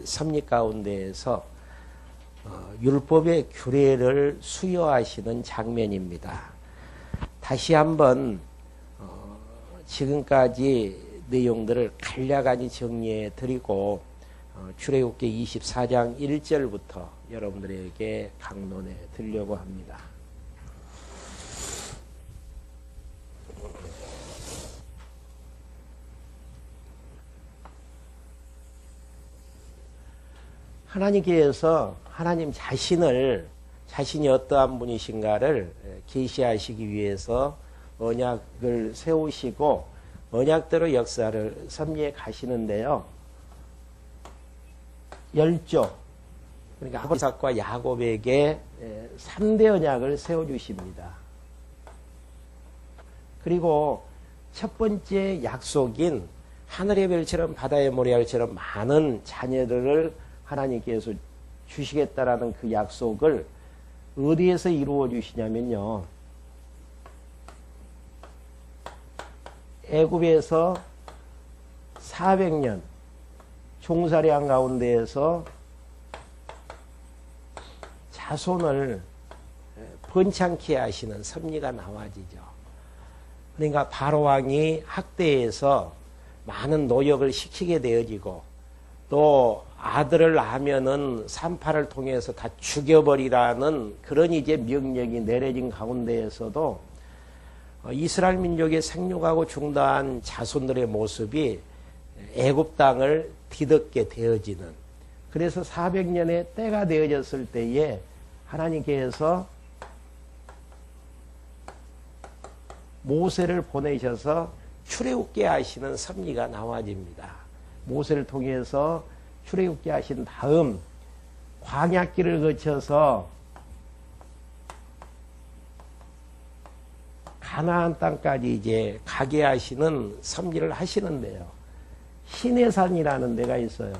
섭리 가운데에서 율법의 규례를 수여하시는 장면입니다. 다시 한번 지금까지 내용들을 간략하게 정리해 드리고 출애굽기 24장 1절부터 여러분들에게 강론해 드리려고 합니다. 하나님께서 하나님 자신이 어떠한 분이신가를 계시하시기 위해서 언약을 세우시고 언약대로 역사를 섭리해 가시는데요. 10조, 그러니까 아브라함, 이삭과 야곱에게 3대 언약을 세워주십니다. 그리고 첫 번째 약속인 하늘의 별처럼 바다의 모래알처럼 많은 자녀들을 하나님께서 주시겠다라는 그 약속을 어디에서 이루어 주시냐면요. 애굽에서 400년 종살이한 가운데에서 자손을 번창케 하시는 섭리가 나와지죠. 그러니까 바로왕이 학대해서 많은 노역을 시키게 되어지고 또 아들을 낳으면은 산파를 통해서 다 죽여버리라는 그런 이제 명령이 내려진 가운데에서도 이스라엘 민족의 생육하고 중다한 자손들의 모습이 애굽 땅을 뒤덮게 되어지는, 그래서 400년의 때가 되어졌을 때에 하나님께서 모세를 보내셔서 출애굽게 하시는 섭리가 나와집니다. 모세를 통해서 출애굽게 하신 다음 광야길을 거쳐서 가나안 땅까지 이제 가게 하시는 섭리를 하시는데요. 시내산이라는 데가 있어요.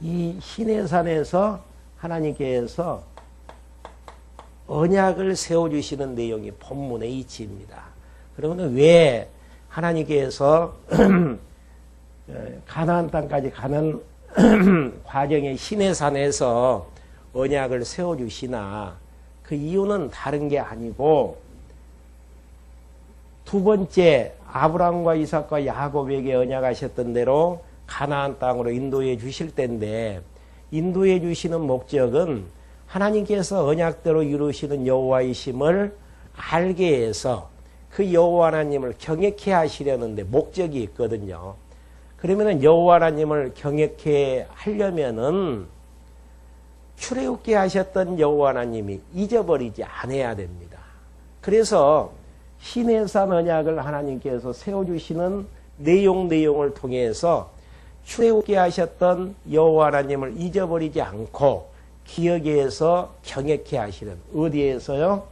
이 시내산에서 하나님께서 언약을 세워주시는 내용이 본문의 이치입니다. 그러면 왜 하나님께서 가나안 땅까지 가는 과정의 시내산에서 언약을 세워주시나, 그 이유는 다른 게 아니고 두 번째 아브라함과 이삭과 야곱에게 언약하셨던 대로 가나안 땅으로 인도해 주실 때인데, 인도해 주시는 목적은 하나님께서 언약대로 이루시는 여호와이심을 알게 해서 그 여호와 하나님을 경외케 하시려는데 목적이 있거든요. 그러면은 여호와 하나님을 경외케 하려면은 출애굽게 하셨던 여호와 하나님이 잊어버리지 않아야 됩니다. 그래서 시내산 언약을 하나님께서 세워주시는 내용을 통해서 출애굽게 하셨던 여호와 하나님을 잊어버리지 않고 기억에 해서 경외케 하시는, 어디에서요?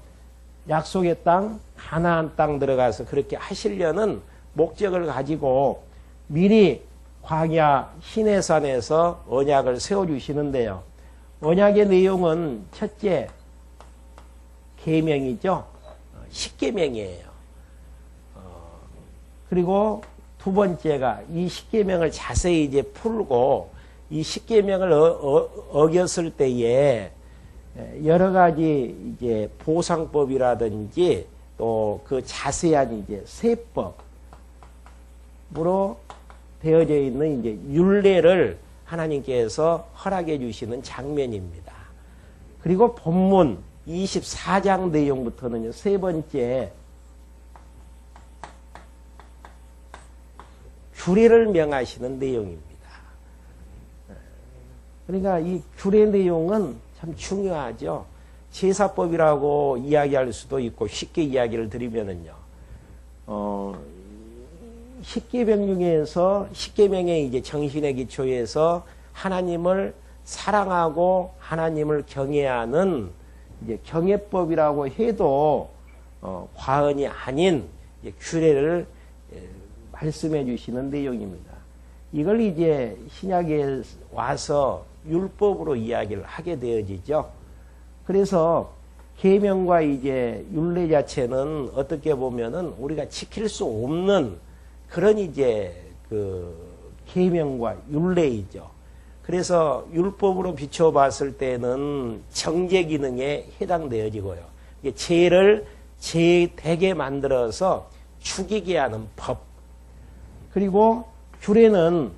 약속의 땅 가나안 땅 들어가서 그렇게 하시려는 목적을 가지고 미리 광야 시내산에서 언약을 세워주시는데요. 언약의 내용은 첫째 계명이죠. 십계명이에요. 그리고 두 번째가 이 십계명을 자세히 이제 풀고 이 십계명을 어겼을 때에 여러 가지 이제 보상법이라든지 또 그 자세한 이제 세법으로 되어져 있는 이제 율례를 하나님께서 허락해 주시는 장면입니다. 그리고 본문 24장 내용부터는요, 세 번째 규례를 명하시는 내용입니다. 그러니까 이 규례 내용은 참 중요하죠. 제사법이라고 이야기할 수도 있고 쉽게 이야기를 드리면은요. 십계명 중에서 십계명의 이제 정신의 기초에서 하나님을 사랑하고 하나님을 경외하는 이제 경외법이라고 해도 과언이 아닌 규례를 말씀해 주시는 내용입니다. 이걸 이제 신약에 와서 율법으로 이야기를 하게 되어지죠. 그래서 계명과 이제 율례 자체는 어떻게 보면은 우리가 지킬 수 없는 그런 이제 그 계명과 율례이죠. 그래서 율법으로 비춰봤을 때는 정죄 기능에 해당되어지고요. 죄를 죄되게 만들어서 죽이게 하는 법. 그리고 규례는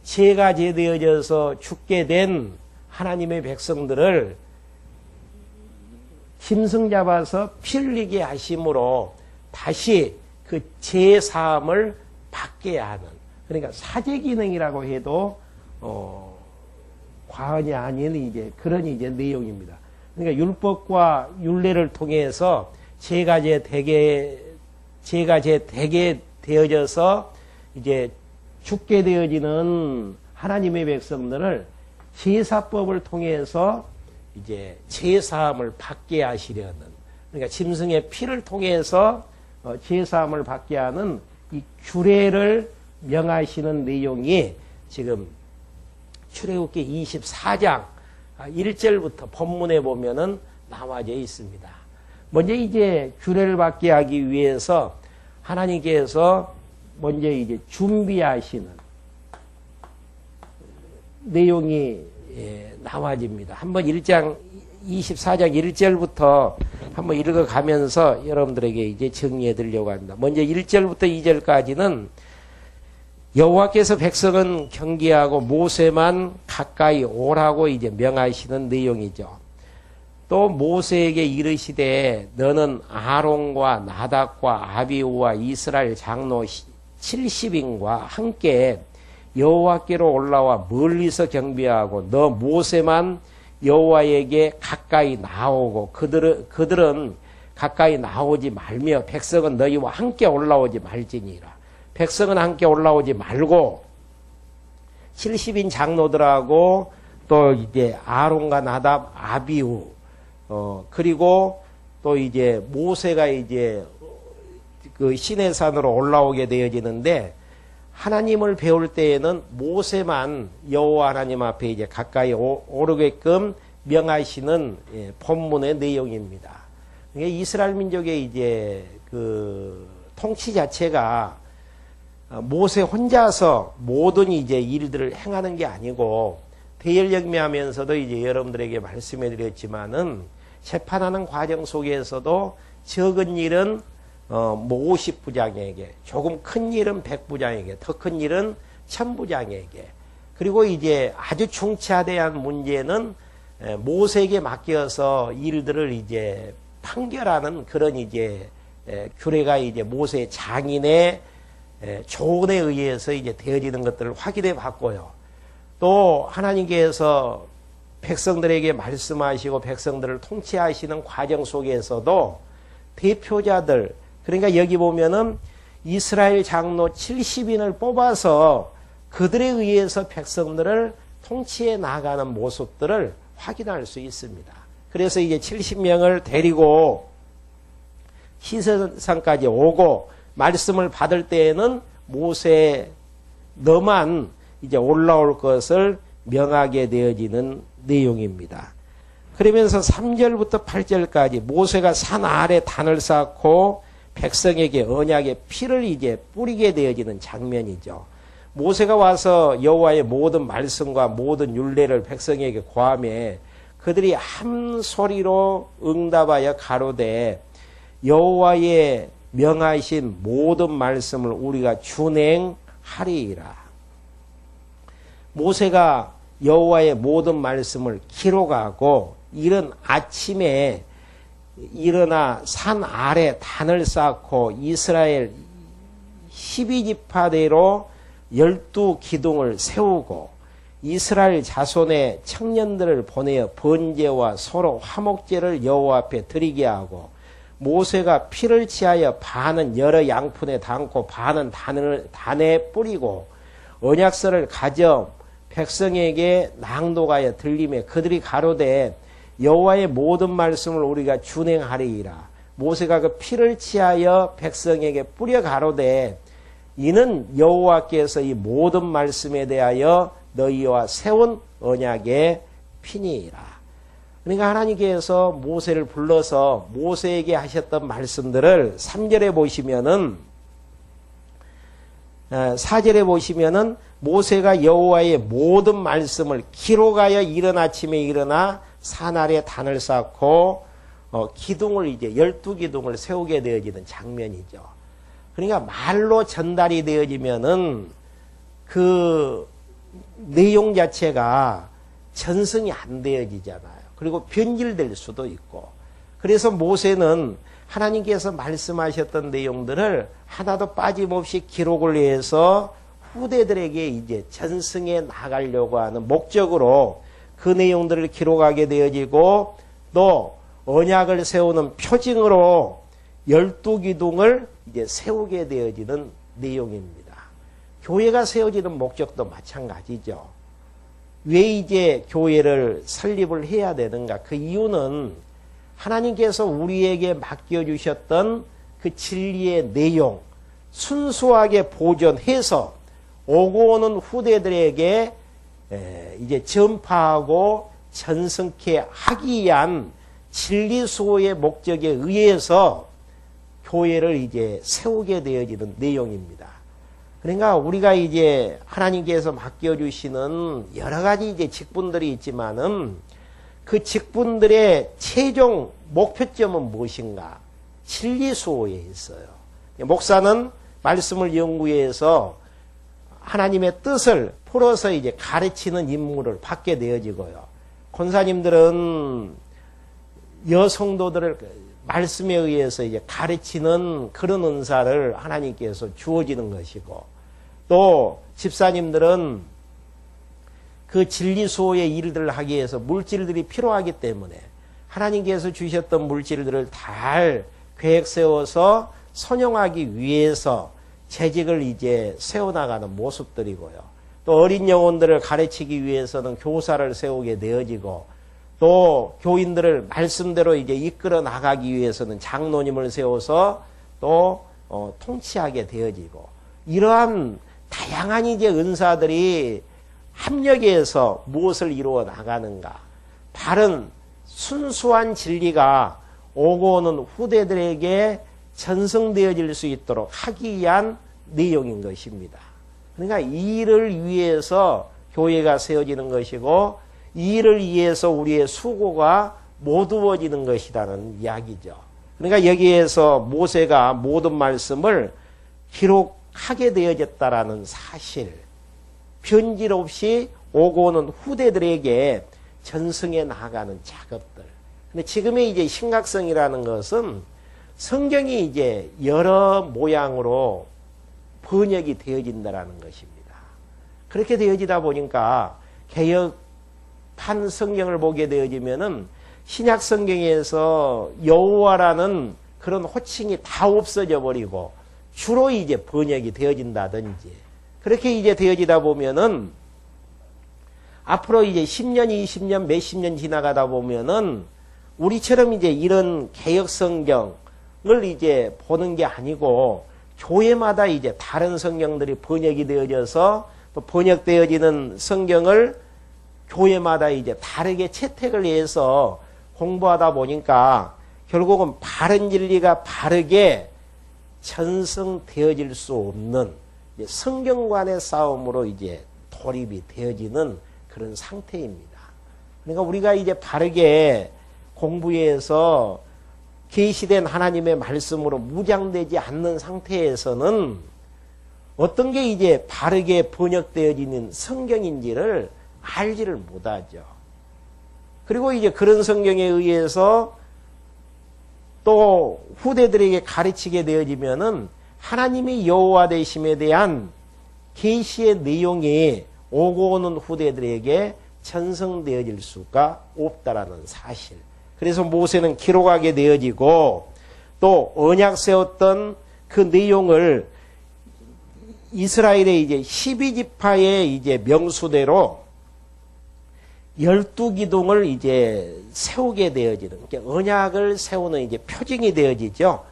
죄가 제되어져서 죽게 된 하나님의 백성들을 짐승 잡아서 피 흘리게 하심으로 다시 그 죄 사함을 받게 하는, 그러니까 사제 기능이라고 해도 과언이 아닌 이제 그런 이제 내용입니다. 그러니까 율법과 율례를 통해서 죄가 되게 되어져서 이제 죽게 되어지는 하나님의 백성들을 제사법을 통해서 이제 제사함을 받게 하시려는, 그러니까 짐승의 피를 통해서 제사함을 받게 하는 이 규례를 명하시는 내용이 지금 출애굽기 24장 1절부터 본문에 보면은 나와져 있습니다. 먼저 이제 규례를 받게 하기 위해서 하나님께서 먼저 이제 준비하시는 내용이 나와집니다. 한번 1장 24장 1절부터 한번 읽어가면서 여러분들에게 이제 정리해 드리려고 합니다. 먼저 1절부터 2절까지는 여호와께서 백성은 경계하고 모세만 가까이 오라고 이제 명하시는 내용이죠. 또 모세에게 이르시되 너는 아론과 나답과 아비후와 이스라엘 장로 70인과 함께 여호와께로 올라와 멀리서 경배하고 너 모세만 여호와에게 가까이 나오고 그들은 가까이 나오지 말며 백성은 너희와 함께 올라오지 말지니라. 백성은 함께 올라오지 말고 70인 장로들하고 또 이제 아론과 나답, 아비후 그리고 또 이제 모세가 이제 그 시내산으로 올라오게 되어지는데 하나님을 배울 때에는 모세만 여호와 하나님 앞에 이제 가까이 오르게끔 명하시는 본문의 내용입니다. 이스라엘 민족의 이제 그 통치 자체가 모세 혼자서 모든 이제 일들을 행하는 게 아니고 대열역미하면서도 이제 여러분들에게 말씀해 드렸지만은 재판하는 과정 속에서도 적은 일은 50부장에게, 조금 큰 일은 100부장에게, 더 큰 일은 1000부장에게, 그리고 이제 아주 중차대한 문제는 모세에게 맡겨서 일들을 이제 판결하는 그런 이제 규례가 이제 모세 장인의 조언에 의해서 이제 되어지는 것들을 확인해 봤고요. 또 하나님께서 백성들에게 말씀하시고 백성들을 통치하시는 과정 속에서도 대표자들, 그러니까 여기 보면은 이스라엘 장로 70인을 뽑아서 그들에 의해서 백성들을 통치해 나가는 모습들을 확인할 수 있습니다. 그래서 이제 70명을 데리고 시선산까지 오고 말씀을 받을 때에는 모세 너만 이제 올라올 것을 명하게 되어지는 내용입니다. 그러면서 3절부터 8절까지 모세가 산 아래 단을 쌓고 백성에게 언약의 피를 이제 뿌리게 되어지는 장면이죠. 모세가 와서 여호와의 모든 말씀과 모든 율례를 백성에게 고하매 그들이 한 소리로 응답하여 가로되 여호와의 명하신 모든 말씀을 우리가 준행하리이라. 모세가 여호와의 모든 말씀을 기록하고 이른 아침에 일어나 산 아래 단을 쌓고 이스라엘 12지파대로 12기둥을 세우고 이스라엘 자손의 청년들을 보내어 번제와 서로 화목제를 여호와 앞에 드리게 하고 모세가 피를 취하여 반은 여러 양푼에 담고 반은 단에 뿌리고 언약서를 가져 백성에게 낭독하여 들리매 그들이 가로되 여호와의 모든 말씀을 우리가 준행하리이라. 모세가 그 피를 취하여 백성에게 뿌려 가로되 이는 여호와께서 이 모든 말씀에 대하여 너희와 세운 언약의 피니이라. 그러니까 하나님께서 모세를 불러서 모세에게 하셨던 말씀들을 3절에 보시면은 4절에 보시면은 모세가 여호와의 모든 말씀을 기록하여 이른 아침에 일어나 산 아래 단을 쌓고 기둥을 이제 12기둥을 세우게 되어지는 장면이죠. 그러니까 말로 전달이 되어지면은 그 내용 자체가 전승이 안 되어지잖아요. 그리고 변질될 수도 있고. 그래서 모세는 하나님께서 말씀하셨던 내용들을 하나도 빠짐없이 기록을 해서 후대들에게 이제 전승해 나가려고 하는 목적으로 그 내용들을 기록하게 되어지고, 또 언약을 세우는 표징으로 12기둥을 이제 세우게 되어지는 내용입니다. 교회가 세워지는 목적도 마찬가지죠. 왜 이제 교회를 설립을 해야 되는가? 그 이유는 하나님께서 우리에게 맡겨주셨던 그 진리의 내용 순수하게 보존해서 오고 오는 후대들에게 이제 전파하고 전승케 하기 위한 진리 수호의 목적에 의해서 교회를 이제 세우게 되어지는 내용입니다. 그러니까 우리가 이제 하나님께서 맡겨주시는 여러 가지 이제 직분들이 있지만은 그 직분들의 최종 목표점은 무엇인가? 진리 수호에 있어요. 목사는 말씀을 연구해서 하나님의 뜻을 풀어서 이제 가르치는 임무를 받게 되어지고요. 권사님들은 여성도들을 말씀에 의해서 이제 가르치는 그런 은사를 하나님께서 주어지는 것이고, 또 집사님들은 그 진리 수호의 일들을 하기 위해서 물질들이 필요하기 때문에 하나님께서 주셨던 물질들을 잘 계획 세워서 선용하기 위해서 재직을 이제 세워나가는 모습들이고요. 또 어린 영혼들을 가르치기 위해서는 교사를 세우게 되어지고, 또 교인들을 말씀대로 이제 이끌어 나가기 위해서는 장로님을 세워서 또 통치하게 되어지고, 이러한 다양한 이제 은사들이 합력해서 무엇을 이루어 나가는가? 바른 순수한 진리가 오고 오는 후대들에게 전승되어질 수 있도록 하기 위한 내용인 것입니다. 그러니까 이 일을 위해서 교회가 세워지는 것이고, 이 일을 위해서 우리의 수고가 모두어지는 것이라는 이야기죠. 그러니까 여기에서 모세가 모든 말씀을 기록하게 되어졌다라는 사실, 변질 없이 오고 오는 후대들에게 전승해 나가는 작업들. 근데 지금의 이제 심각성이라는 것은 성경이 이제 여러 모양으로 번역이 되어진다라는 것입니다. 그렇게 되어지다 보니까 개혁판 성경을 보게 되어지면은 신약 성경에서 여호와라는 그런 호칭이 다 없어져 버리고 주로 이제 번역이 되어진다든지, 그렇게 이제 되어지다 보면은 앞으로 이제 10년, 20년, 몇십 년 지나가다 보면은 우리처럼 이제 이런 개혁 성경을 이제 보는 게 아니고 교회마다 이제 다른 성경들이 번역이 되어져서 또 번역되어지는 성경을 교회마다 이제 다르게 채택을 해서 공부하다 보니까 결국은 바른 진리가 바르게 전승되어질 수 없는 성경관의 싸움으로 이제 돌입이 되어지는 그런 상태입니다. 그러니까 우리가 이제 바르게 공부해서 계시된 하나님의 말씀으로 무장되지 않는 상태에서는 어떤 게 이제 바르게 번역되어지는 성경인지를 알지를 못하죠. 그리고 이제 그런 성경에 의해서 또 후대들에게 가르치게 되어지면은 하나님이 여호와 되심에 대한 계시의 내용이 오고 오는 후대들에게 전승되어질 수가 없다라는 사실. 그래서 모세는 기록하게 되어지고, 또 언약 세웠던 그 내용을 이스라엘의 이제 12지파의 이제 명수대로 12기둥을 이제 세우게 되어지는, 언약을 세우는 이제 표징이 되어지죠.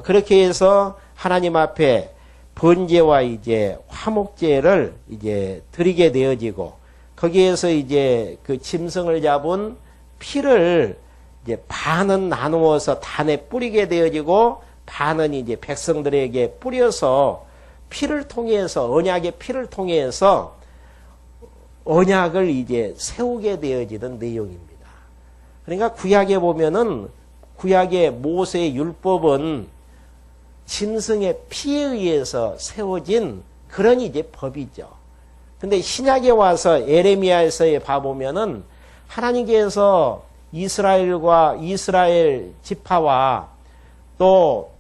그렇게 해서 하나님 앞에 번제와 이제 화목제를 이제 드리게 되어지고, 거기에서 이제 그 짐승을 잡은 피를 이제 반은 나누어서 단에 뿌리게 되어지고, 반은 이제 백성들에게 뿌려서 피를 통해서, 언약의 피를 통해서 언약을 이제 세우게 되어지는 내용입니다. 그러니까 구약에 보면은 구약의 모세의 율법은 짐승의 피에 의해서 세워진 그런 이제 법이죠. 근데 신약에 와서 에레미야에서에 봐보면은 하나님께서 이스라엘 지파와 또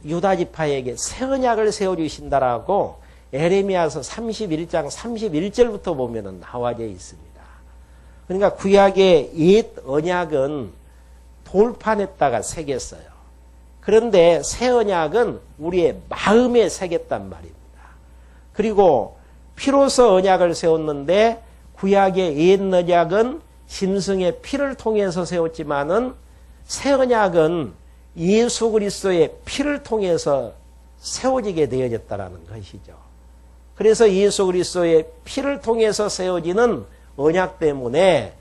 유다 지파에게 새 언약을 세워주신다라고 에레미야서 31장 31절부터 보면은 나와져 있습니다. 그러니까 구약의 옛 언약은 돌판에다가 새겼어요. 그런데 새 언약은 우리의 마음에 새겼단 말입니다. 그리고 피로서 언약을 세웠는데 구약의 옛 언약은 짐승의 피를 통해서 세웠지만은 새 언약은 예수 그리스도의 피를 통해서 세워지게 되어졌다라는 것이죠. 그래서 예수 그리스도의 피를 통해서 세워지는 언약 때문에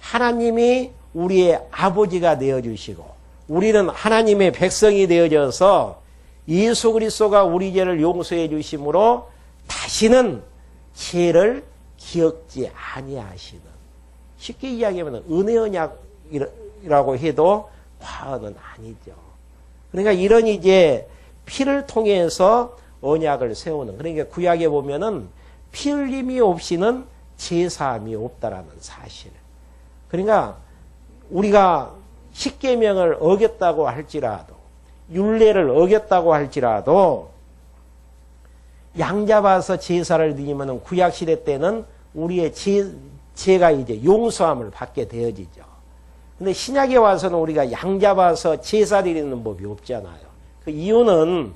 하나님이 우리의 아버지가 되어주시고 우리는 하나님의 백성이 되어져서 예수 그리스도가 우리 죄를 용서해 주심으로 다시는 죄를 기억지 아니하시는, 쉽게 이야기하면 은혜 언약이라고 해도 과언은 아니죠. 그러니까 이런 이제 피를 통해서 언약을 세우는, 그러니까 구약에 보면은 피 흘림이 없이는 제사함이 없다라는 사실. 그러니까 우리가 십계명을 어겼다고 할지라도, 율례를 어겼다고 할지라도 양 잡아서 제사를 드리면은 구약 시대 때는 우리의 죄가 이제 용서함을 받게 되어지죠. 근데 신약에 와서는 우리가 양 잡아서 제사 드리는 법이 없잖아요. 그 이유는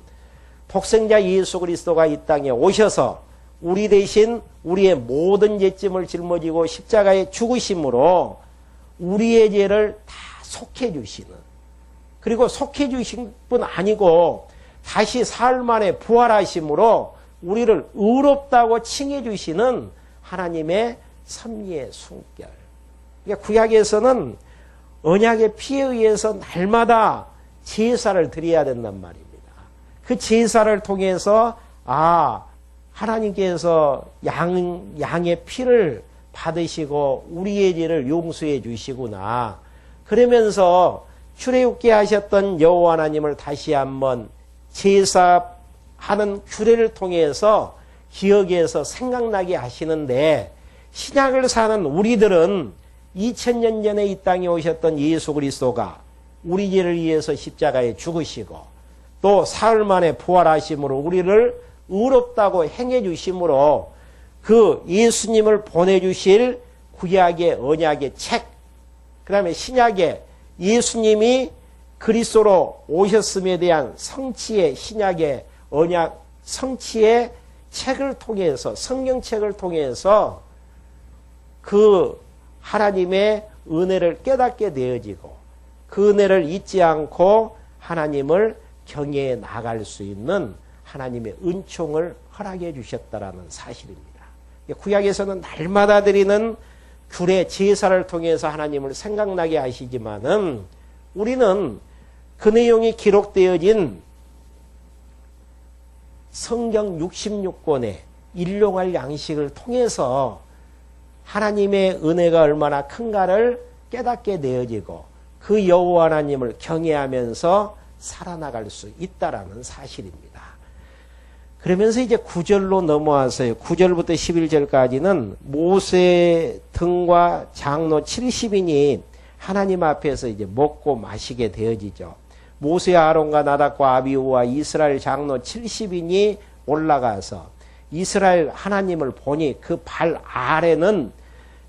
독생자 예수 그리스도가 이 땅에 오셔서 우리 대신 우리의 모든 죄짐을 짊어지고 십자가에 죽으심으로 우리의 죄를 다 속해 주시는, 그리고 속해 주신 뿐 아니고 다시 사흘 만에 부활하심으로 우리를 의롭다고 칭해 주시는 하나님의 섭리의 숨결. 그러니까 구약에서는 언약의 피에 의해서 날마다 제사를 드려야 된단 말입니다. 그 제사를 통해서 하나님께서 양의 피를 받으시고 우리의 죄를 용서해 주시구나. 그러면서 출애굽게 하셨던 여호와 하나님을 다시 한번 제사하는 규례를 통해서 기억해서 생각나게 하시는데, 신약을 사는 우리들은 2000년 전에 이 땅에 오셨던 예수 그리스도가 우리 죄를 위해서 십자가에 죽으시고 또 사흘 만에 부활하심으로 우리를 의롭다고 행해 주심으로 그 예수님을 보내주실 구약의 언약의 책, 그 다음에 신약의 예수님이 그리스도로 오셨음에 대한 성취의 신약의 언약, 성취의 책을 통해서, 성경책을 통해서 그 하나님의 은혜를 깨닫게 되어지고 그 은혜를 잊지 않고 하나님을 경외해 나갈 수 있는 하나님의 은총을 허락해 주셨다라는 사실입니다. 구약에서는 날마다 드리는 규례 제사를 통해서 하나님을 생각나게 하시지만은 우리는 그 내용이 기록되어진 성경 66권의 일용할 양식을 통해서 하나님의 은혜가 얼마나 큰가를 깨닫게 되어지고 그 여호와 하나님을 경외하면서 살아나갈 수 있다라는 사실입니다. 그러면서 이제 9절로 넘어와서요. 9절부터 11절까지는 모세 등과 장로 70인이 하나님 앞에서 이제 먹고 마시게 되어지죠. 모세 아론과 나답과 아비후와 이스라엘 장로 70인이 올라가서 이스라엘 하나님을 보니 그 발 아래는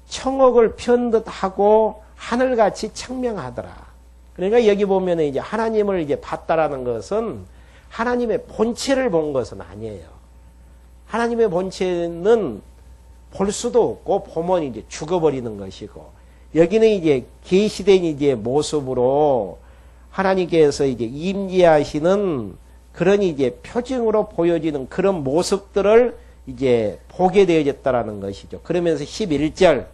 청옥을 편 듯하고 하늘같이 청명하더라. 그러니까 여기 보면 이제 하나님을 이제 봤다라는 것은 하나님의 본체를 본 것은 아니에요. 하나님의 본체는 볼 수도 없고 보면 이제 죽어버리는 것이고, 여기는 이제 계시된 이제 모습으로 하나님께서 이제 임재하시는 그런 이제 표징으로 보여지는 그런 모습들을 이제 보게 되어졌다라는 것이죠. 그러면서 11절,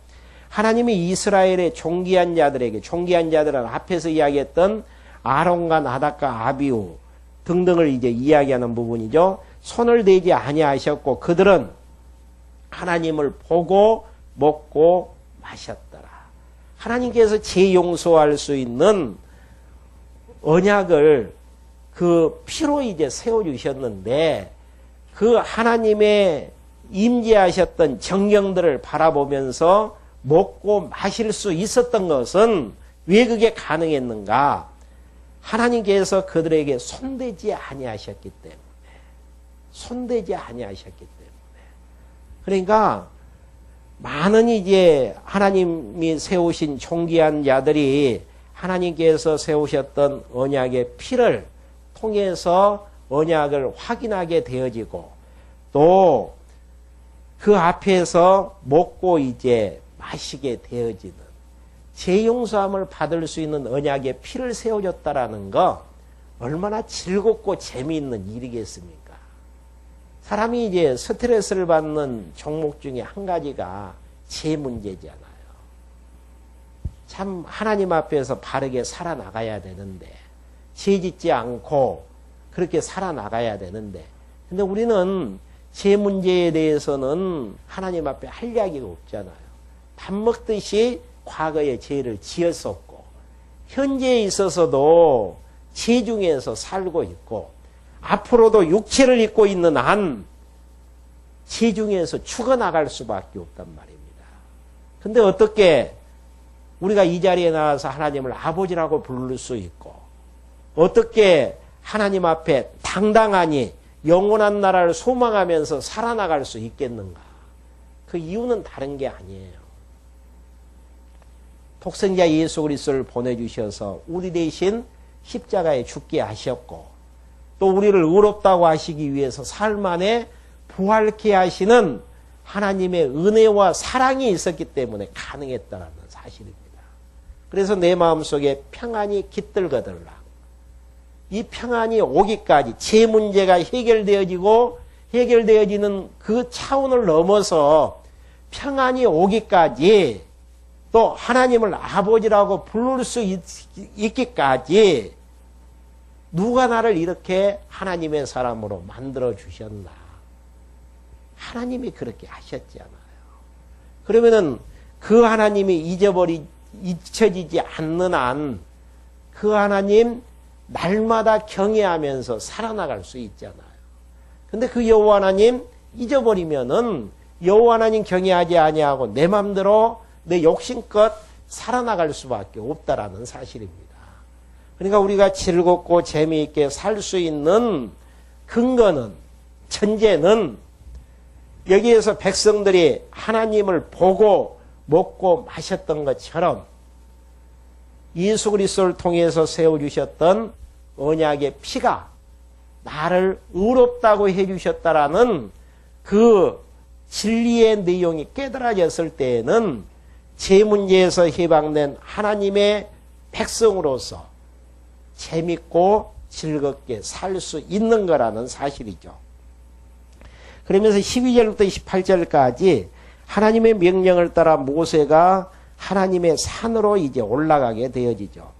하나님이 이스라엘의 존귀한 자들에게, 존귀한 자들은 앞에서 이야기했던 아론과 나답과 아비후 등등을 이제 이야기하는 부분이죠. 손을 대지 아니하셨고 그들은 하나님을 보고 먹고 마셨더라. 하나님께서 죄 용서할 수 있는 언약을 그 피로 이제 세워주셨는데 그 하나님의 임재하셨던 정경들을 바라보면서 먹고 마실 수 있었던 것은 왜 그게 가능했는가? 하나님께서 그들에게 손대지 아니하셨기 때문에. 손대지 아니하셨기 때문에. 그러니까 많은 이제 하나님이 세우신 존귀한 자들이 하나님께서 세우셨던 언약의 피를 통해서 언약을 확인하게 되어지고 또 그 앞에서 먹고 이제 마시게 되어지는 죄 용서함을 받을 수 있는 언약의 피를 세워줬다라는 거 얼마나 즐겁고 재미있는 일이겠습니까? 사람이 이제 스트레스를 받는 종목 중에 한 가지가 죄 문제잖아요. 참 하나님 앞에서 바르게 살아나가야 되는데 죄 짓지 않고 그렇게 살아나가야 되는데 근데 우리는 죄 문제에 대해서는 하나님 앞에 할 이야기가 없잖아요. 밥 먹듯이 과거에 죄를 지었었고 현재에 있어서도 죄 중에서 살고 있고 앞으로도 육체를 입고 있는 한 죄 중에서 죽어나갈 수밖에 없단 말입니다. 근데 어떻게 우리가 이 자리에 나와서 하나님을 아버지라고 부를 수 있고 어떻게 하나님 앞에 당당하니 영원한 나라를 소망하면서 살아나갈 수 있겠는가? 그 이유는 다른 게 아니에요. 독생자 예수 그리스도를 보내주셔서 우리 대신 십자가에 죽게 하셨고 또 우리를 의롭다고 하시기 위해서 삶 안에 부활케 하시는 하나님의 은혜와 사랑이 있었기 때문에 가능했다는 사실입니다. 그래서 내 마음속에 평안이 깃들거들라. 이 평안이 오기까지 죄 문제가 해결되어지는 그 차원을 넘어서 평안이 오기까지 또 하나님을 아버지라고 부를 수 있기까지 누가 나를 이렇게 하나님의 사람으로 만들어 주셨나? 하나님이 그렇게 하셨잖아요. 그러면은 그 하나님이 잊혀지지 않는 한 그 하나님 날마다 경외하면서 살아나갈 수 있잖아요. 근데 그 여호와 하나님 잊어버리면은 여호와 하나님 경외하지 아니하고 내 맘대로 내 욕심껏 살아나갈 수밖에 없다라는 사실입니다. 그러니까 우리가 즐겁고 재미있게 살 수 있는 근거는 전제는 여기에서 백성들이 하나님을 보고 먹고 마셨던 것처럼 예수 그리스도를 통해서 세워주셨던 언약의 피가 나를 의롭다고 해주셨다라는 그 진리의 내용이 깨달아졌을 때에는 죄 문제에서 해방된 하나님의 백성으로서 재밌고 즐겁게 살 수 있는 거라는 사실이죠. 그러면서 12절부터 28절까지 하나님의 명령을 따라 모세가 하나님의 산으로 이제 올라가게 되어지죠.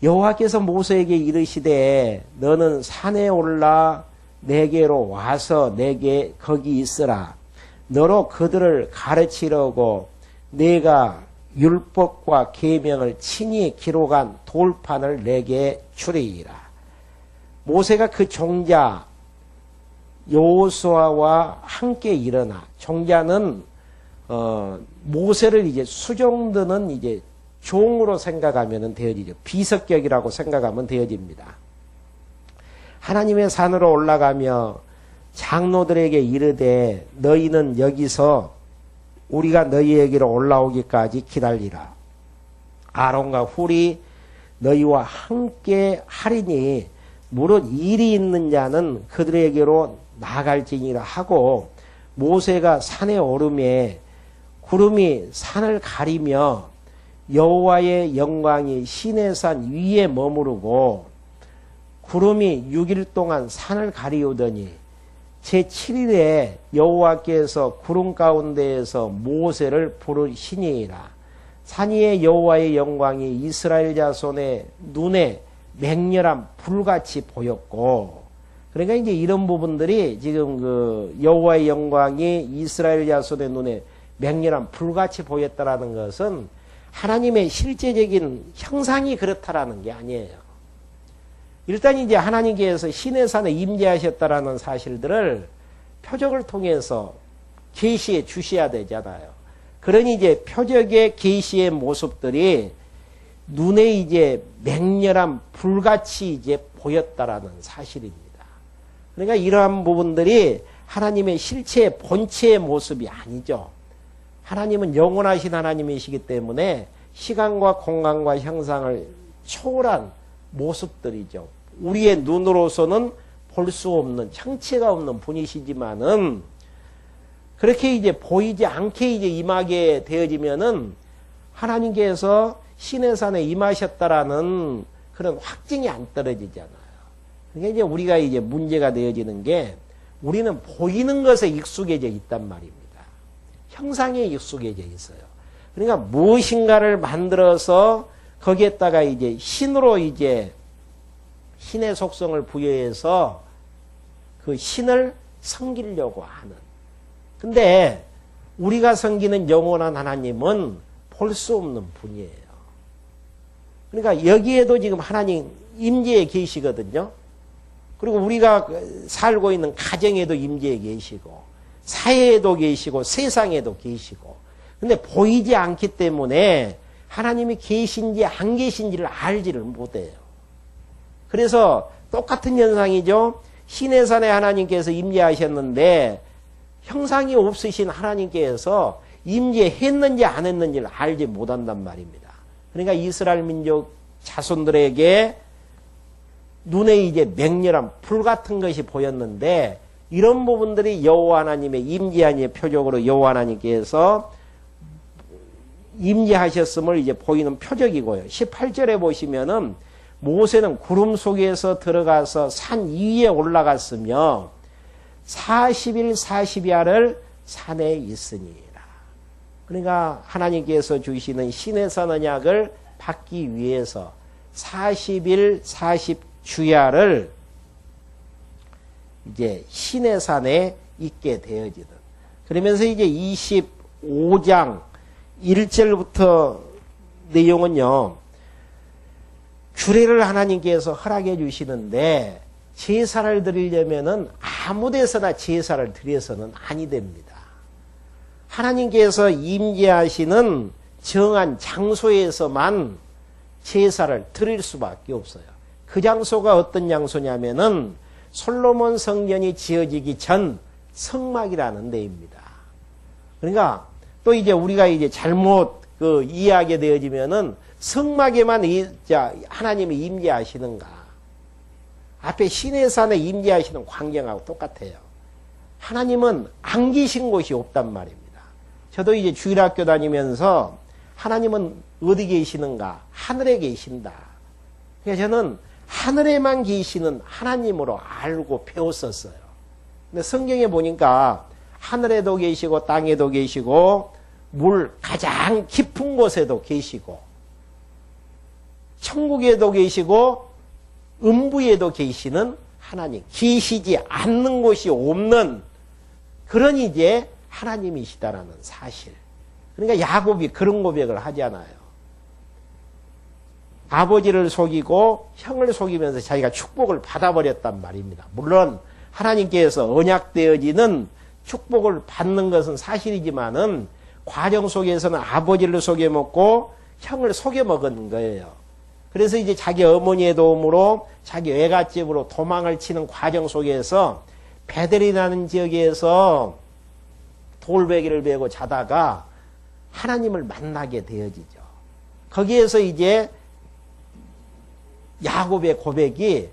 여호와께서 모세에게 이르시되 너는 산에 올라 내게로 와서 내게 거기 있으라. 너로 그들을 가르치려고 내가 율법과 계명을 친히 기록한 돌판을 내게 주리이라. 모세가 그 종자 여호수아와 함께 일어나 종자는 모세를 이제 수종드는 이제 종으로 생각하면 되어지죠. 비석격이라고 생각하면 되어집니다. 하나님의 산으로 올라가며 장로들에게 이르되 너희는 여기서 우리가 너희에게로 올라오기까지 기다리라. 아론과 훌이 너희와 함께 하리니 무릇 일이 있는 자는 그들에게로 나갈지니라 하고 모세가 산에 오르매 구름이 산을 가리며 여호와의 영광이 시내산 위에 머무르고 구름이 6일 동안 산을 가리우더니 제7일에 여호와께서 구름 가운데에서 모세를 부르시니라. 산 위에 여호와의 영광이 이스라엘 자손의 눈에 맹렬한 불같이 보였고 그러니까 이제 이런 부분들이 지금 그 여호와의 영광이 이스라엘 자손의 눈에 맹렬한 불같이 보였다라는 것은 하나님의 실제적인 형상이 그렇다라는 게 아니에요. 일단 이제 하나님께서 시내산에 임재하셨다라는 사실들을 표적을 통해서 계시해 주셔야 되잖아요. 그러니 이제 표적의 계시의 모습들이 눈에 이제 맹렬한 불같이 이제 보였다라는 사실입니다. 그러니까 이러한 부분들이 하나님의 실체, 본체의 모습이 아니죠. 하나님은 영원하신 하나님이시기 때문에 시간과 공간과 형상을 초월한 모습들이죠. 우리의 눈으로서는 볼 수 없는, 형체가 없는 분이시지만은 그렇게 이제 보이지 않게 이제 임하게 되어지면은 하나님께서 시내산에 임하셨다라는 그런 확증이 안 떨어지잖아요. 그러니까 이제 우리가 이제 문제가 되어지는 게 우리는 보이는 것에 익숙해져 있단 말입니다. 형상에 익숙해져 있어요. 그러니까 무엇인가를 만들어서 거기에다가 이제 신으로 이제 신의 속성을 부여해서 그 신을 섬기려고 하는. 근데 우리가 섬기는 영원한 하나님은 볼 수 없는 분이에요. 그러니까 여기에도 지금 하나님 임재에 계시거든요. 그리고 우리가 살고 있는 가정에도 임재에 계시고 사회에도 계시고 세상에도 계시고 근데 보이지 않기 때문에 하나님이 계신지 안 계신지를 알지를 못해요. 그래서 똑같은 현상이죠. 시내산에 하나님께서 임재하셨는데 형상이 없으신 하나님께서 임재했는지 안 했는지를 알지 못한단 말입니다. 그러니까 이스라엘 민족 자손들에게 눈에 이제 맹렬한 불 같은 것이 보였는데 이런 부분들이 여호와 하나님의 임재한의 표적으로 여호와 하나님께서 임재하셨음을 이제 보이는 표적이고요. 18절에 보시면은 모세는 구름 속에서 들어가서 산 위에 올라갔으며 40일 40야를 산에 있으니라. 그러니까 하나님께서 주시는 시내산 언약을 받기 위해서 40일 40주야를 이제 시내산에 있게 되어지는. 그러면서 이제 25장 1절부터 내용은요. 규례를 하나님께서 허락해 주시는데 제사를 드리려면은 아무 데서나 제사를 드려서는 아니 됩니다. 하나님께서 임재하시는 정한 장소에서만 제사를 드릴 수밖에 없어요. 그 장소가 어떤 장소냐면은 솔로몬 성전이 지어지기 전 성막이라는 데입니다. 그러니까 또 이제 우리가 이제 잘못 이해하게 되어지면은 성막에만 하나님이 임재하시는가? 앞에 시내산에 임재하시는 광경하고 똑같아요. 하나님은 안 계신 곳이 없단 말입니다. 저도 이제 주일학교 다니면서 하나님은 어디 계시는가? 하늘에 계신다. 그래서 저는 하늘에만 계시는 하나님으로 알고 배웠었어요. 근데 성경에 보니까 하늘에도 계시고 땅에도 계시고 물 가장 깊은 곳에도 계시고 천국에도 계시고 음부에도 계시는 하나님, 계시지 않는 곳이 없는 그런 이제 하나님이시다라는 사실. 그러니까 야곱이 그런 고백을 하잖아요. 아버지를 속이고 형을 속이면서 자기가 축복을 받아버렸단 말입니다. 물론 하나님께서 언약되어지는 축복을 받는 것은 사실이지만은 과정 속에서는 아버지를 속여먹고 형을 속여먹은 거예요. 그래서 이제 자기 어머니의 도움으로 자기 외갓집으로 도망을 치는 과정 속에서 베델이라는 지역에서 돌베개를 베고 자다가 하나님을 만나게 되어지죠. 거기에서 이제 야곱의 고백이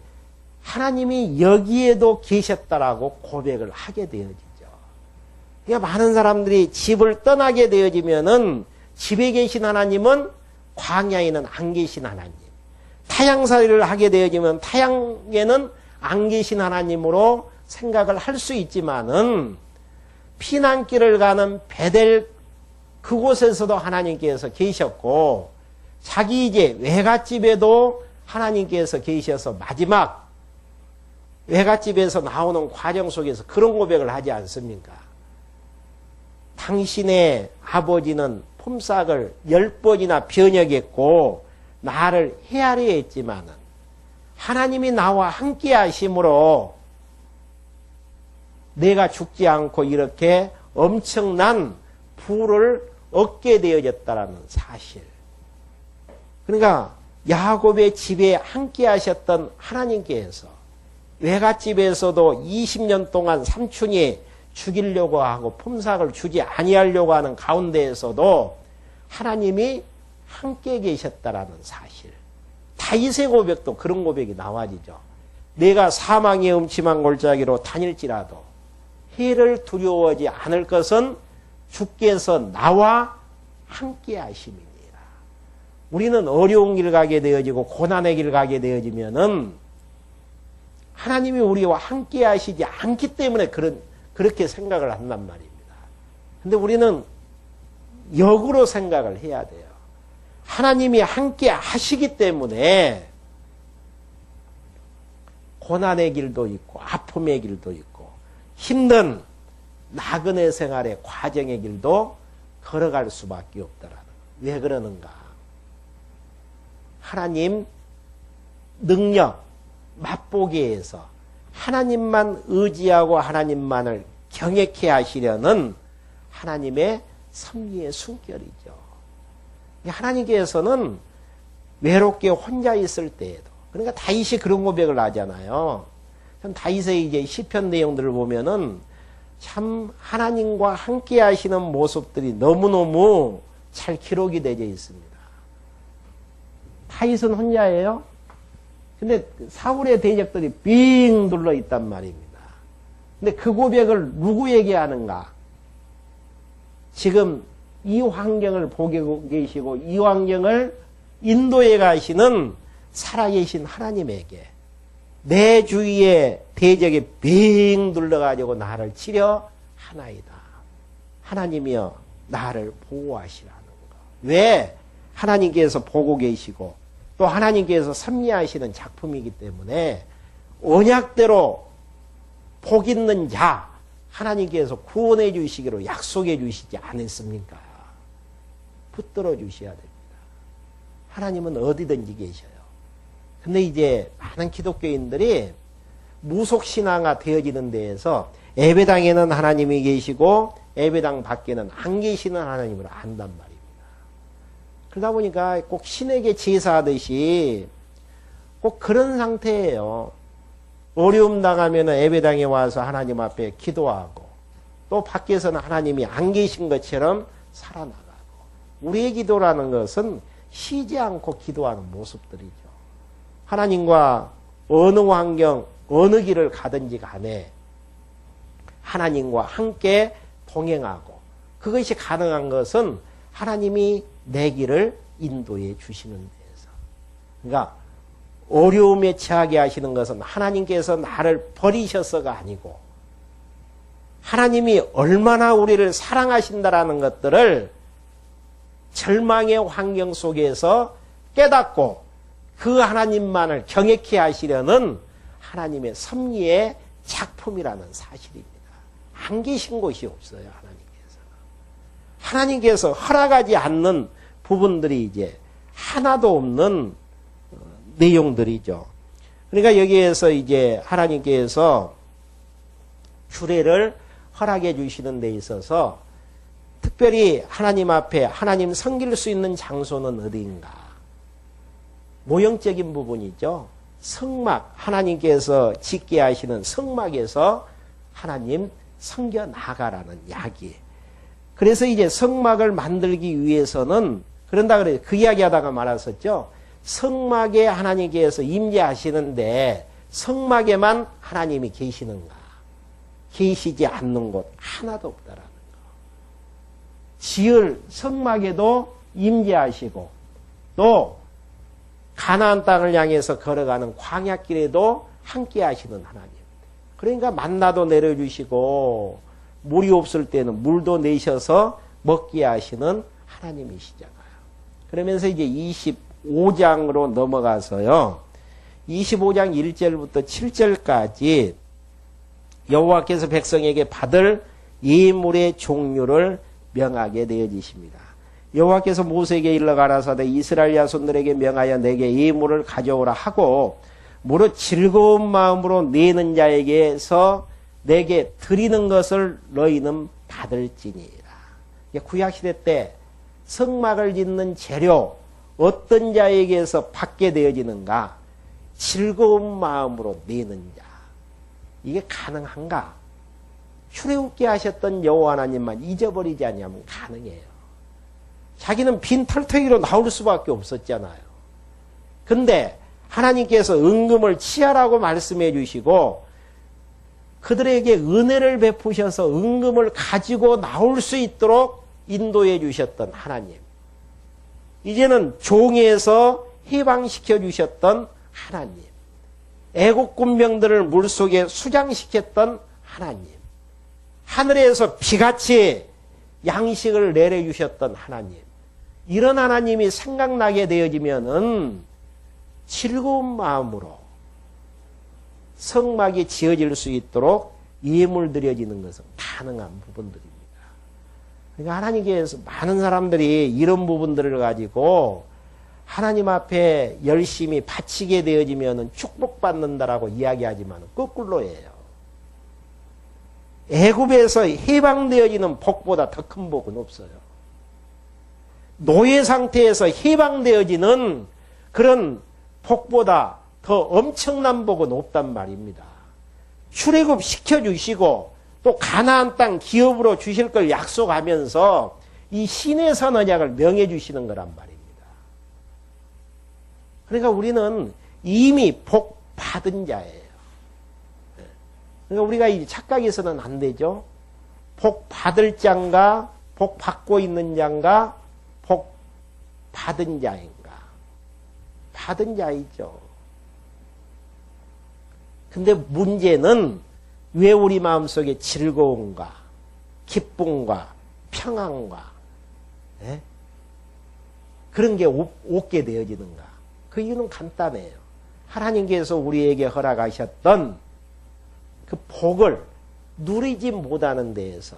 하나님이 여기에도 계셨다라고 고백을 하게 되어지죠. 그러니까 많은 사람들이 집을 떠나게 되어지면은 집에 계신 하나님은 광야에는 안 계신 하나님. 타향살이를 하게 되어지면 타향에는 안 계신 하나님으로 생각을 할 수 있지만은 피난길을 가는 베델 그곳에서도 하나님께서 계셨고 자기 이제 외갓집에도 하나님께서 계셔서 마지막 외갓집에서 나오는 과정 속에서 그런 고백을 하지 않습니까? 당신의 아버지는 품삯을 10번이나 변역했고 나를 헤아려 했지만은 하나님이 나와 함께 하심으로 내가 죽지 않고 이렇게 엄청난 부를 얻게 되어졌다라는 사실. 그러니까 야곱의 집에 함께 하셨던 하나님께서 외갓집에서도 20년 동안 삼촌이 죽이려고 하고 품삯을 주지 아니하려고 하는 가운데에서도 하나님이 함께 계셨다라는 사실. 다윗의 고백도 그런 고백이 나와지죠. 내가 사망의 음침한 골짜기로 다닐지라도 해를 두려워하지 않을 것은 주께서 나와 함께 하심이니라. 우리는 어려운 길 가게 되어지고 고난의 길 가게 되어지면은 하나님이 우리와 함께 하시지 않기 때문에 그렇게 생각을 한단 말입니다. 근데 우리는 역으로 생각을 해야 돼요. 하나님이 함께 하시기 때문에 고난의 길도 있고 아픔의 길도 있고 힘든 나그네 생활의 과정의 길도 걸어갈 수밖에 없다라는 거예요. 왜 그러는가? 하나님 능력 맛보기 위해서 하나님만 의지하고 하나님만을 경외케 하시려는 하나님의 섭리의 숨결이죠. 하나님께서는 외롭게 혼자 있을 때에도, 그러니까 다윗이 그런 고백을 하잖아요. 참 다윗의 이제 시편 내용들을 보면은 참 하나님과 함께 하시는 모습들이 너무너무 잘 기록이 되어 있습니다. 다윗은 혼자예요. 근데 사울의 대적들이 빙 둘러 있단 말입니다. 근데 그 고백을 누구에게 하는가? 지금 이 환경을 보고 계시고 이 환경을 인도해 가시는 살아계신 하나님에게 내 주위에 대적이 빙 둘러가지고 나를 치려 하나이다. 하나님이여 나를 보호하시라는 거. 왜? 하나님께서 보고 계시고 또 하나님께서 섭리하시는 작품이기 때문에 언약대로 복 있는 자 하나님께서 구원해 주시기로 약속해 주시지 않았습니까? 붙들어 주셔야 됩니다. 하나님은 어디든지 계셔요. 근데 이제 많은 기독교인들이 무속신앙화 되어지는 데에서 예배당에는 하나님이 계시고 예배당 밖에는 안 계시는 하나님을 안단 말입니다. 그러다 보니까 꼭 신에게 제사하듯이 꼭 그런 상태예요. 어려움 당하면 예배당에 와서 하나님 앞에 기도하고 또 밖에서는 하나님이 안 계신 것처럼 살아나가고 우리의 기도라는 것은 쉬지 않고 기도하는 모습들이죠. 하나님과 어느 환경, 어느 길을 가든지 간에 하나님과 함께 동행하고 그것이 가능한 것은 하나님이 내 길을 인도해 주시는 데에서. 그러니까 어려움에 처하게 하시는 것은 하나님께서 나를 버리셔서가 아니고 하나님이 얼마나 우리를 사랑하신다라는 것들을 절망의 환경 속에서 깨닫고 그 하나님만을 경외케 하시려는 하나님의 섭리의 작품이라는 사실입니다. 안 계신 곳이 없어요. 하나님께서 허락하지 않는 부분들이 이제 하나도 없는 내용들이죠. 그러니까 여기에서 이제 하나님께서 주례를 허락해 주시는 데 있어서 특별히 하나님 앞에 하나님 섬길 수 있는 장소는 어디인가? 모형적인 부분이죠. 성막, 하나님께서 짓게 하시는 성막에서 하나님 섬겨 나가라는 이야기. 그래서 이제 성막을 만들기 위해서는 그런다 그래요. 그 이야기 하다가 말았었죠. 성막에 하나님께서 임재하시는데 성막에만 하나님이 계시는가? 계시지 않는 곳 하나도 없다라는 거. 지을 성막에도 임재하시고 또 가나안 땅을 향해서 걸어가는 광야길에도 함께 하시는 하나님. 그러니까 만나도 내려주시고 물이 없을 때는 물도 내셔서 먹게 하시는 하나님이시잖아요. 그러면서 이제 25장으로 넘어가서요. 25장 1절부터 7절까지 여호와께서 백성에게 받을 예물의 종류를 명하게 되어지십니다. 여호와께서 모세에게 일러 가라사대 이스라엘 자손들에게 명하여 내게 예물을 가져오라 하고 무릇 즐거운 마음으로 내는 자에게서 내게 드리는 것을 너희는 받을지니라. 구약시대 때 성막을 짓는 재료 어떤 자에게서 받게 되어지는가? 즐거운 마음으로 내는 자. 이게 가능한가? 출애굽게 하셨던 여호와 하나님만 잊어버리지 않으면 가능해요. 자기는 빈 털터기로 나올 수밖에 없었잖아요. 근데 하나님께서 은금을 취하라고 말씀해 주시고 그들에게 은혜를 베푸셔서 은금을 가지고 나올 수 있도록 인도해 주셨던 하나님. 이제는 종에서 해방시켜 주셨던 하나님. 애국 군병들을 물속에 수장시켰던 하나님. 하늘에서 비같이 양식을 내려주셨던 하나님. 이런 하나님이 생각나게 되어지면은 즐거운 마음으로 성막이 지어질 수 있도록 예물 드려지는 것은 가능한 부분들입니다. 그러니까 하나님께서 많은 사람들이 이런 부분들을 가지고 하나님 앞에 열심히 바치게 되어지면 축복받는다라고 이야기하지만 거꾸로예요. 애굽에서 해방되어지는 복보다 더 큰 복은 없어요. 노예 상태에서 해방되어지는 그런 복보다 더 엄청난 복은 없단 말입니다. 출애굽 시켜주시고 또 가나안 땅 기업으로 주실 걸 약속하면서 이 신의 선 언약을 명해 주시는 거란 말입니다. 그러니까 우리는 이미 복 받은 자예요. 그러니까 우리가 이 착각해서는 안 되죠. 복 받을 자인가, 복 받고 있는 자인가, 복 받은 자인가. 받은 자이죠. 근데 문제는 왜 우리 마음속에 즐거움과 기쁨과 평안과 그런 게 없게 되어지는가? 그 이유는 간단해요. 하나님께서 우리에게 허락하셨던 그 복을 누리지 못하는 데에서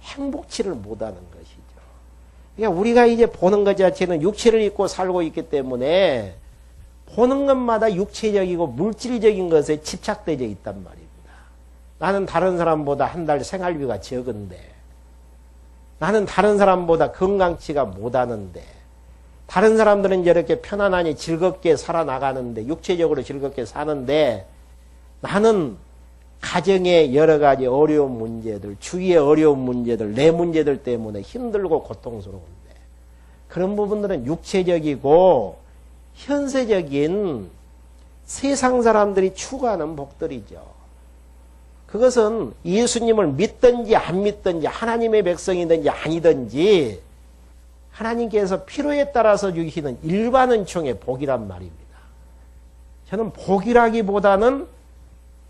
행복치를 못하는 것이죠. 그러니까 우리가 이제 보는 것 자체는 육체를 입고 살고 있기 때문에 보는 것마다 육체적이고 물질적인 것에 집착되어 있단 말입니다. 나는 다른 사람보다 한 달 생활비가 적은데, 나는 다른 사람보다 건강치가 못하는데, 다른 사람들은 저렇게 편안하니 즐겁게 살아나가는데, 육체적으로 즐겁게 사는데, 나는 가정의 여러 가지 어려운 문제들, 주위의 어려운 문제들, 내 문제들 때문에 힘들고 고통스러운데, 그런 부분들은 육체적이고 현세적인 세상 사람들이 추구하는 복들이죠. 그것은 예수님을 믿든지 안 믿든지 하나님의 백성이든지 아니든지 하나님께서 필요에 따라서 주시는 일반 은총의 복이란 말입니다. 저는 복이라기보다는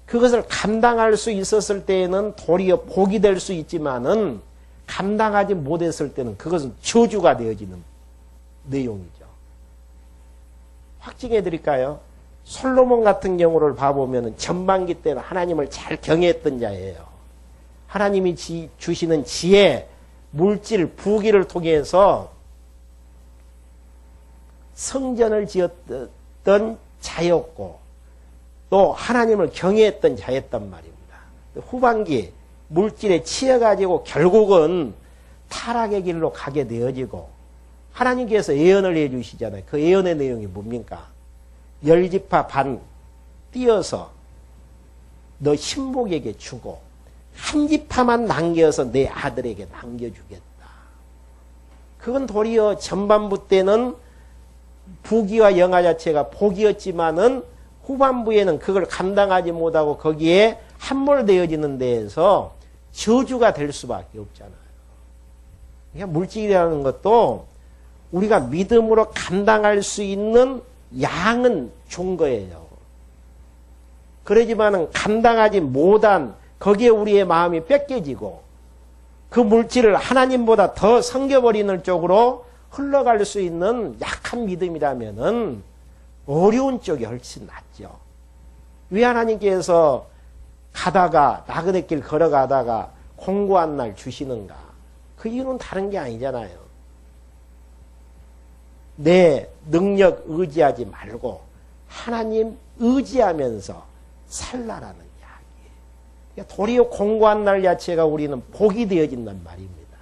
그것을 감당할 수 있었을 때에는 도리어 복이 될 수 있지만은 감당하지 못했을 때는 그것은 저주가 되어지는 내용이죠. 확증해 드릴까요? 솔로몬 같은 경우를 봐보면 전반기 때는 하나님을 잘 경외했던 자예요. 하나님이 주시는 지혜, 물질, 부귀를 통해서 성전을 지었던 자였고 또 하나님을 경외했던 자였단 말입니다. 후반기 물질에 치여가지고 결국은 타락의 길로 가게 되어지고 하나님께서 예언을 해주시잖아요. 그 예언의 내용이 뭡니까? 10지파 반 띄어서 너 신복에게 주고 한 지파만 남겨서 내 아들에게 남겨주겠다. 그건 도리어 전반부 때는 부귀와 영화 자체가 복이었지만은 후반부에는 그걸 감당하지 못하고 거기에 함몰되어지는 데에서 저주가 될 수밖에 없잖아요. 그러니까 물질이라는 것도 우리가 믿음으로 감당할 수 있는 양은 준 거예요. 그러지만은 감당하지 못한 거기에 우리의 마음이 뺏겨지고 그 물질을 하나님보다 더 섬겨버리는 쪽으로 흘러갈 수 있는 약한 믿음이라면은 어려운 쪽이 훨씬 낫죠. 왜 하나님께서 가다가 나그네 길 걸어가다가 공고한 날 주시는가? 그 이유는 다른 게 아니잖아요. 내 능력 의지하지 말고 하나님 의지하면서 살라라는 이야기예요. 그러니까 도리어 공고한 날 자체가 우리는 복이 되어진단 말입니다.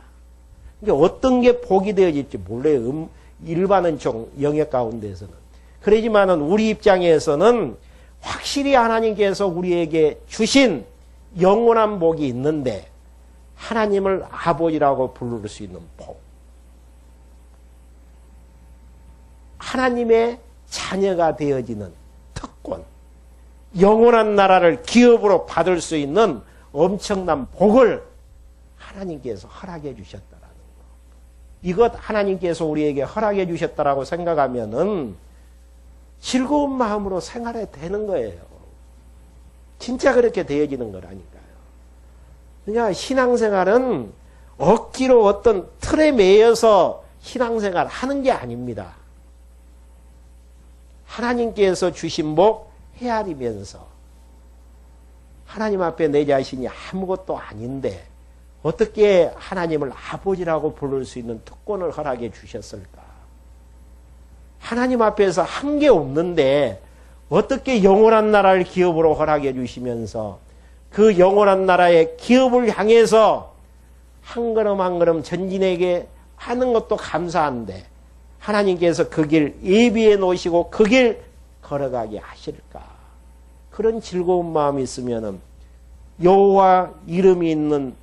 그러니까 어떤 게 복이 되어질지 몰라요. 일반은 영역 가운데서는. 그러지만은 우리 입장에서는 확실히 하나님께서 우리에게 주신 영원한 복이 있는데 하나님을 아버지라고 부를 수 있는 복. 하나님의 자녀가 되어지는 특권. 영원한 나라를 기업으로 받을 수 있는 엄청난 복을 하나님께서 허락해 주셨다라는 거. 이것 하나님께서 우리에게 허락해 주셨다라고 생각하면은 즐거운 마음으로 생활해야 되는 거예요. 진짜 그렇게 되어지는 거라니까요. 그러니까 신앙생활은 억지로 어떤 틀에 매여서 신앙생활 하는 게 아닙니다. 하나님께서 주신 복 헤아리면서 하나님 앞에 내 자신이 아무것도 아닌데 어떻게 하나님을 아버지라고 부를 수 있는 특권을 허락해 주셨을까? 하나님 앞에서 한 게 없는데 어떻게 영원한 나라를 기업으로 허락해 주시면서 그 영원한 나라의 기업을 향해서 한 걸음 한 걸음 전진에게 하는 것도 감사한데 하나님께서 그 길 예비해 놓으시고 그 길 걸어가게 하실까? 그런 즐거운 마음이 있으면은 여호와 이름이 있는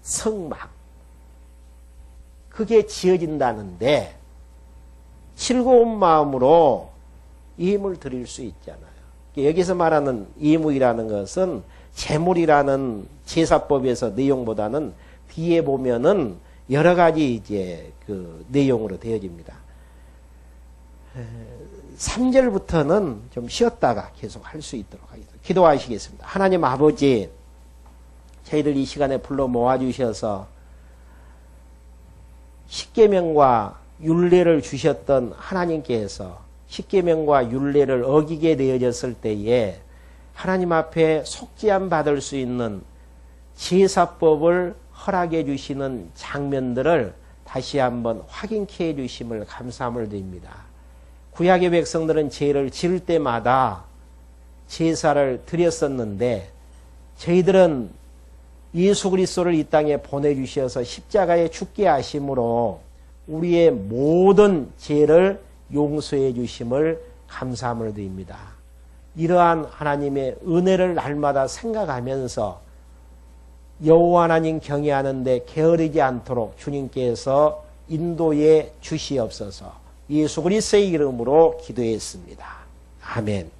성막 그게 지어진다는데 즐거운 마음으로 예물 드릴 수 있잖아요. 여기서 말하는 예물이라는 것은 제물이라는 제사법에서 내용보다는 뒤에 보면은 여러 가지 이제 그 내용으로 되어집니다. 3절부터는 좀 쉬었다가 계속 할 수 있도록 하겠습니다. 기도하시겠습니다. 하나님 아버지, 저희들 이 시간에 불러 모아주셔서 십계명과 율례를 주셨던 하나님께서 십계명과 율례를 어기게 되어졌을 때에 하나님 앞에 속죄함 받을 수 있는 제사법을 허락해 주시는 장면들을 다시 한번 확인케 해 주심을 감사함을 드립니다. 구약의 백성들은 죄를 지을 때마다 제사를 드렸었는데 저희들은 예수 그리스도를 이 땅에 보내주셔서 십자가에 죽게 하심으로 우리의 모든 죄를 용서해 주심을 감사함을 드립니다. 이러한 하나님의 은혜를 날마다 생각하면서 여호와 하나님 경외하는데 게으르지 않도록 주님께서 인도해 주시옵소서. 예수 그리스도의 이름으로 기도했습니다. 아멘.